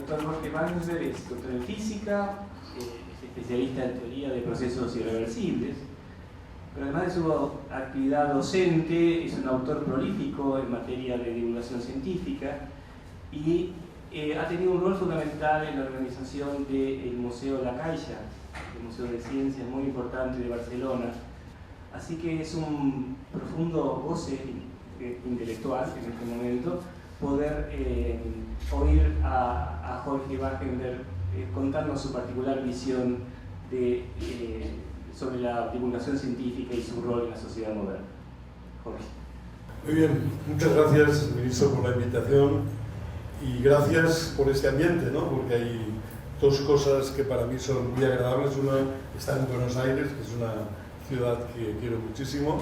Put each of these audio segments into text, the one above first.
doctor Jorge Wagner es doctor en física, es especialista en teoría de procesos irreversibles, pero además de su actividad docente es un autor prolífico en materia de divulgación científica y ha tenido un rol fundamental en la organización del Museo La Caixa, el Museo de Ciencias muy importante de Barcelona. Así que es un profundo goce intelectual en este momento poder oír a Jorge Wagner contarnos su particular visión sobre la divulgación científica y su rol en la sociedad moderna. Jorge. Muy bien, muchas gracias, ministro, por la invitación y gracias por este ambiente, ¿no? Porque hay dos cosas que para mí son muy agradables. Una, estar en Buenos Aires, que es una ciudad que quiero muchísimo,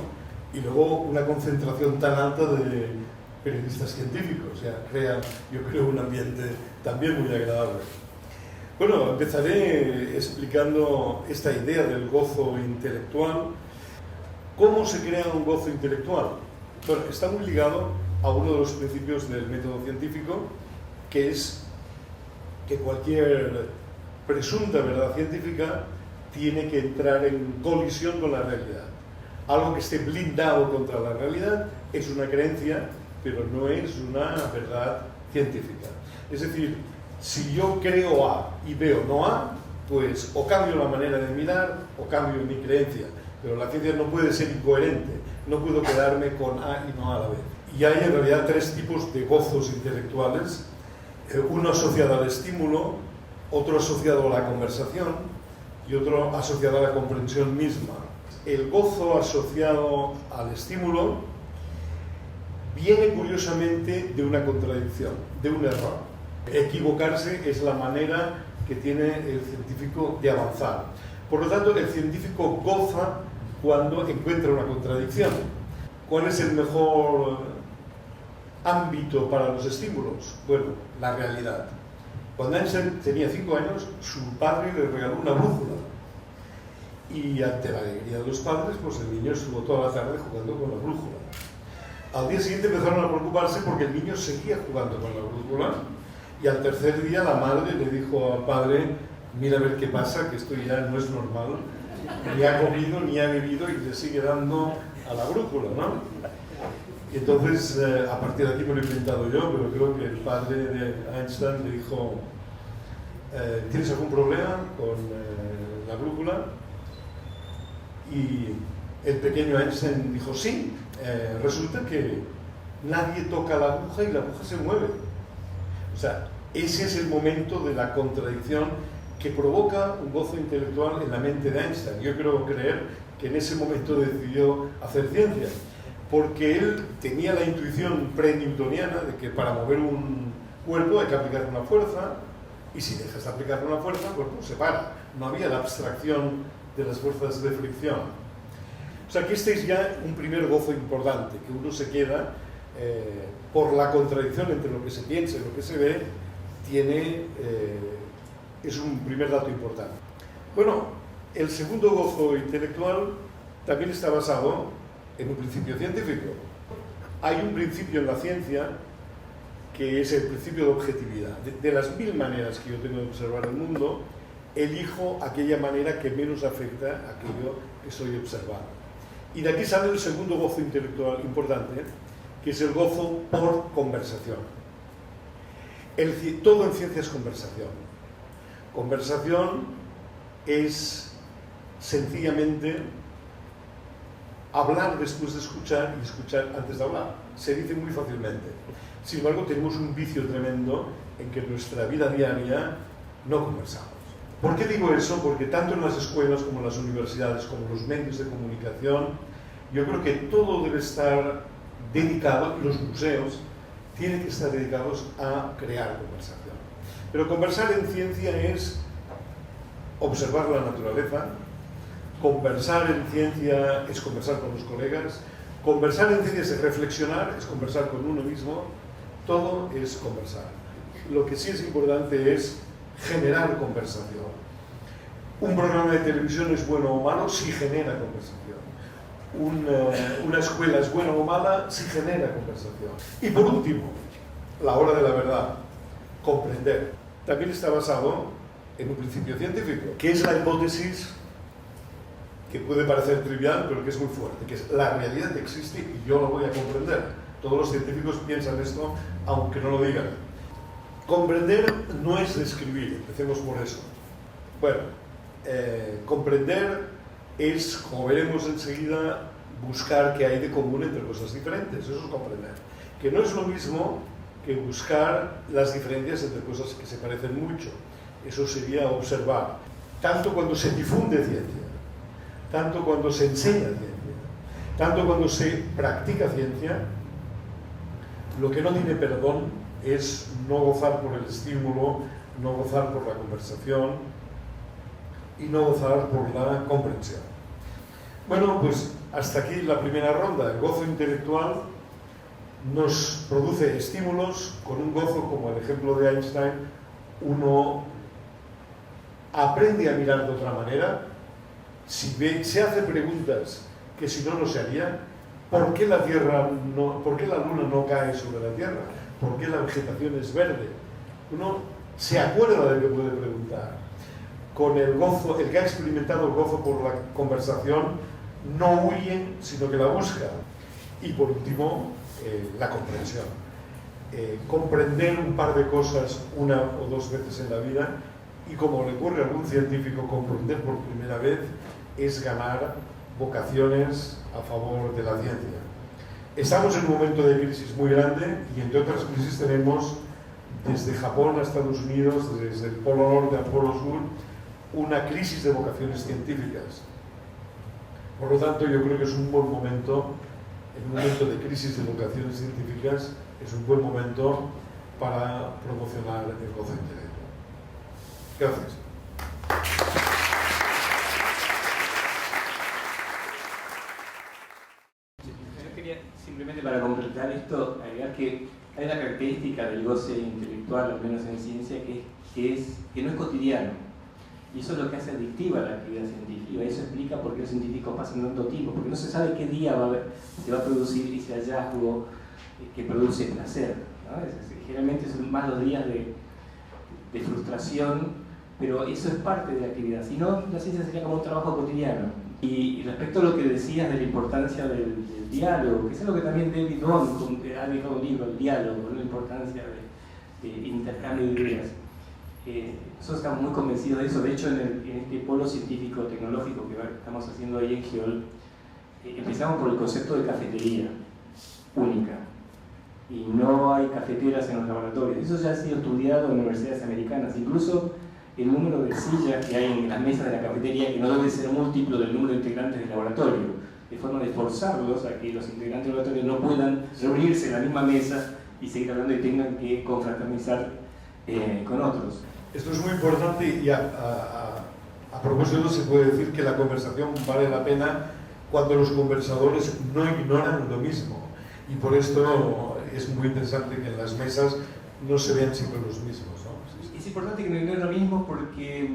y luego una concentración tan alta de periodistas científicos, o sea, crea, yo creo, un ambiente también muy agradable. Bueno, empezaré explicando esta idea del gozo intelectual. ¿Cómo se crea un gozo intelectual? Bueno, está muy ligado a uno de los principios del método científico, que es que cualquier presunta verdad científica tiene que entrar en colisión con la realidad. Algo que esté blindado contra la realidad es una creencia, pero no es una verdad científica. Es decir, si yo creo A y veo no A, pues o cambio la manera de mirar o cambio mi creencia. Pero la ciencia no puede ser incoherente, no puedo quedarme con A y no A la vez. Y hay en realidad tres tipos de gozos intelectuales, uno asociado al estímulo, otro asociado a la conversación y otro asociado a la comprensión misma. El gozo asociado al estímulo viene curiosamente de una contradicción, de un error. Equivocarse es la manera que tiene el científico de avanzar. Por lo tanto, el científico goza cuando encuentra una contradicción. ¿Cuál es el mejor ámbito para los estímulos? Bueno, la realidad. Cuando Einstein tenía 5 años, su padre le regaló una brújula. Y ante la alegría de los padres, pues el niño estuvo toda la tarde jugando con la brújula. Al día siguiente empezaron a preocuparse porque el niño seguía jugando con la brújula. Y al tercer día la madre le dijo al padre: mira a ver qué pasa, que esto ya no es normal. Ni ha comido, ni ha bebido y le sigue dando a la brújula, ¿no? Y entonces, a partir de aquí me lo he inventado yo, pero creo que el padre de Einstein le dijo: ¿tienes algún problema con la brújula? Y el pequeño Einstein dijo: sí, resulta que nadie toca la aguja y la aguja se mueve. O sea, ese es el momento de la contradicción que provoca un gozo intelectual en la mente de Einstein. Yo quiero creer que en ese momento decidió hacer ciencia, porque él tenía la intuición pre-newtoniana de que para mover un cuerpo hay que aplicar una fuerza, y si dejas de aplicar una fuerza, el cuerpo se para. No había la abstracción de las fuerzas de fricción. O sea que este es ya un primer gozo importante, que uno se queda por la contradicción entre lo que se piensa y lo que se ve, es un primer dato importante. Bueno, el segundo gozo intelectual también está basado en un principio científico. Hay un principio en la ciencia que es el principio de objetividad. De las 1000 maneras que yo tengo de observar el mundo, elijo aquella manera que menos afecta a aquello que estoy observando. Y de aquí sale el segundo gozo intelectual importante, que es el gozo por conversación. Todo en ciencia es conversación. Conversación es sencillamente hablar después de escuchar y escuchar antes de hablar. Se dice muy fácilmente. Sin embargo, tenemos un vicio tremendo en que en nuestra vida diaria no conversamos. ¿Por qué digo eso? Porque tanto en las escuelas como en las universidades, como en los medios de comunicación, yo creo que todo debe estar dedicado, los museos tienen que estar dedicados a crear conversación. Pero conversar en ciencia es observar la naturaleza, conversar en ciencia es conversar con los colegas, conversar en ciencia es reflexionar, es conversar con uno mismo, todo es conversar. Lo que sí es importante es generar conversación. Un programa de televisión es bueno o malo si genera conversación. Una escuela es buena o mala si genera conversación. Y por último, la hora de la verdad, comprender. también está basado en un principio científico, que es la hipótesis que puede parecer trivial, pero que es muy fuerte, que es la realidad existe y yo lo voy a comprender. Todos los científicos piensan esto, aunque no lo digan. Comprender no es describir, empecemos por eso. Bueno, comprender es, como veremos enseguida, buscar qué hay de común entre cosas diferentes. Eso es comprender. Que no es lo mismo que buscar las diferencias entre cosas que se parecen mucho. Eso sería observar. Tanto cuando se difunde ciencia, tanto cuando se enseña ciencia, tanto cuando se practica ciencia, lo que no tiene perdón es no gozar por el estímulo, no gozar por la conversación y no gozar por la comprensión. Bueno, pues hasta aquí la primera ronda. El gozo intelectual nos produce estímulos. Con un gozo como el ejemplo de Einstein, uno aprende a mirar de otra manera. Se hace preguntas que si no se harían. ¿Por qué la luna no cae sobre la Tierra? ¿Por qué la vegetación es verde? Uno se acuerda de que puede preguntar. Con el gozo, el que ha experimentado el gozo por la conversación no huye, sino que la busca. Y por último, la comprensión. Comprender un par de cosas una o dos veces en la vida, y como le ocurre a algún científico, comprender por primera vez es ganar vocaciones a favor de la ciencia. Estamos en un momento de crisis muy grande y entre otras crisis tenemos desde Japón a Estados Unidos, desde el Polo Norte al Polo Sur, una crisis de vocaciones científicas. Por lo tanto, yo creo que es un buen momento, en un momento de crisis de vocaciones científicas, es un buen momento para promocionar el gozo intelectual. Gracias. Simplemente para completar esto, agregar que hay una característica del goce intelectual, al menos en ciencia, que no es cotidiano. Y eso es lo que hace adictiva la actividad científica. Eso explica por qué los científicos pasan tanto tiempo, porque no se sabe qué día se va a producir ese hallazgo que produce placer, ¿no? Generalmente son más los días de frustración, pero eso es parte de la actividad. Si no, la ciencia sería como un trabajo cotidiano. Y respecto a lo que decías de la importancia del diálogo, que es algo que también David Bohm ha dejado un libro, el diálogo, la importancia de intercambio de ideas. Nosotros estamos muy convencidos de eso. De hecho, en este polo científico-tecnológico que estamos haciendo ahí en GEOL, empezamos por el concepto de cafetería única. Y no hay cafeteras en los laboratorios. Eso ya ha sido estudiado en universidades americanas. Incluso el número de sillas que hay en las mesas de la cafetería, que no debe ser múltiplo del número de integrantes del laboratorio, de forma de forzarlos a que los integrantes del laboratorio no puedan reunirse en la misma mesa y seguir hablando y tengan que confraternizar con otros. Esto es muy importante y a propósito se puede decir que la conversación vale la pena cuando los conversadores no ignoran lo mismo. Y por esto es muy interesante que en las mesas no se vean siempre los mismos, ¿no? Es importante que no ignoren lo mismo porque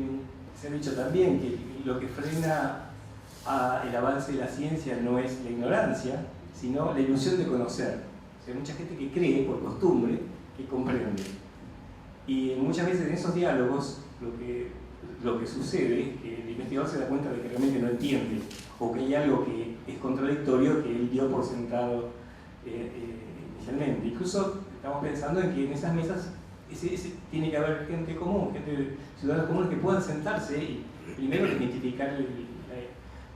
se ha dicho también que lo que frena el avance de la ciencia no es la ignorancia, sino la ilusión de conocer. O sea, hay mucha gente que cree, por costumbre, que comprende. Y muchas veces en esos diálogos lo que sucede es que el investigador se da cuenta de que realmente no entiende, o que hay algo que es contradictorio que él dio por sentado inicialmente. Incluso estamos pensando en que en esas mesas tiene que haber gente común, ciudadanos comunes que puedan sentarse y primero identificar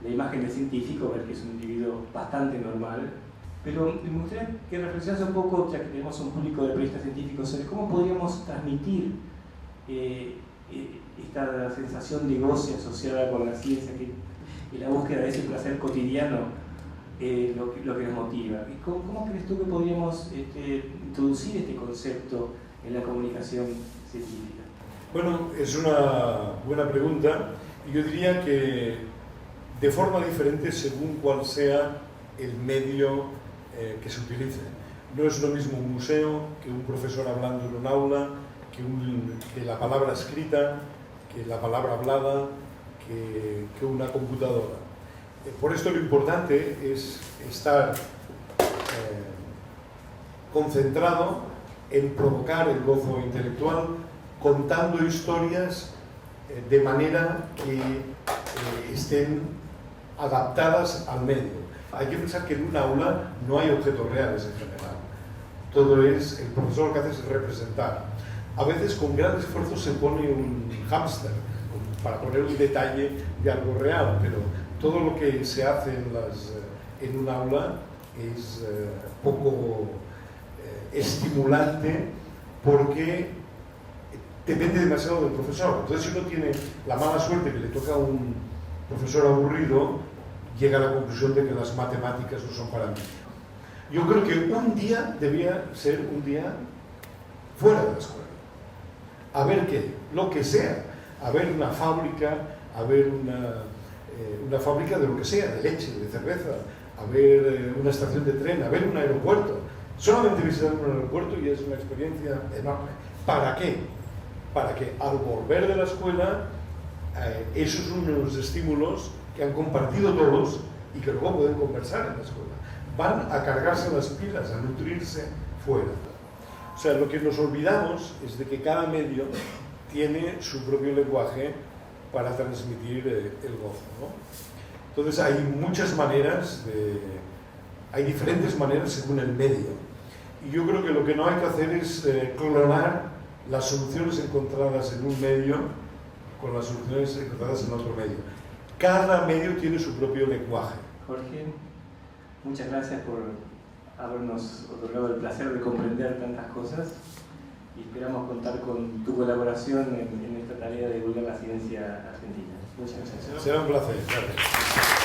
la imagen del científico, ver que es un individuo bastante normal. Pero me gustaría que reflexionase un poco, ya que tenemos un público de periodistas científicos, sobre cómo podríamos transmitir esta sensación de goce asociada con la ciencia, y la búsqueda de ese placer cotidiano, lo que nos motiva. ¿Cómo crees tú que podríamos introducir este concepto en la comunicación científica? Bueno, es una buena pregunta y yo diría que de forma diferente según cuál sea el medio que se utilice. No es lo mismo un museo que un profesor hablando en un aula, que la palabra escrita, que la palabra hablada, que una computadora. Por esto lo importante es estar concentrado en provocar el gozo intelectual, contando historias de manera que estén adaptadas al medio. Hay que pensar que en un aula no hay objetos reales en general. Todo es, el profesor lo que hace es representar. A veces con gran esfuerzo se pone un hámster para poner un detalle de algo real, pero todo lo que se hace en un aula es poco estimulante porque depende demasiado del profesor. Entonces, si uno tiene la mala suerte que le toca a un profesor aburrido, llega a la conclusión de que las matemáticas no son para mí. Yo creo que un día debía ser un día fuera de la escuela. A ver qué, lo que sea. A ver una fábrica, a ver una fábrica de lo que sea, de leche, de cerveza, a ver una estación de tren, a ver un aeropuerto. Solamente visitar un aeropuerto y es una experiencia enorme. ¿Para qué? Para que al volver de la escuela, esos son unos estímulos que han compartido todos y que luego pueden conversar en la escuela. Van a cargarse las pilas, a nutrirse fuera. O sea, lo que nos olvidamos es de que cada medio tiene su propio lenguaje para transmitir el gozo, ¿no? Entonces hay muchas maneras, hay diferentes maneras según el medio. Y yo creo que lo que no hay que hacer es clonar las soluciones encontradas en un medio con las soluciones encontradas en otro medio. Cada medio tiene su propio lenguaje. Jorge, muchas gracias por habernos otorgado el placer de comprender tantas cosas y esperamos contar con tu colaboración en esta tarea de divulgar la ciencia argentina. Muchas gracias. Será un placer. Gracias.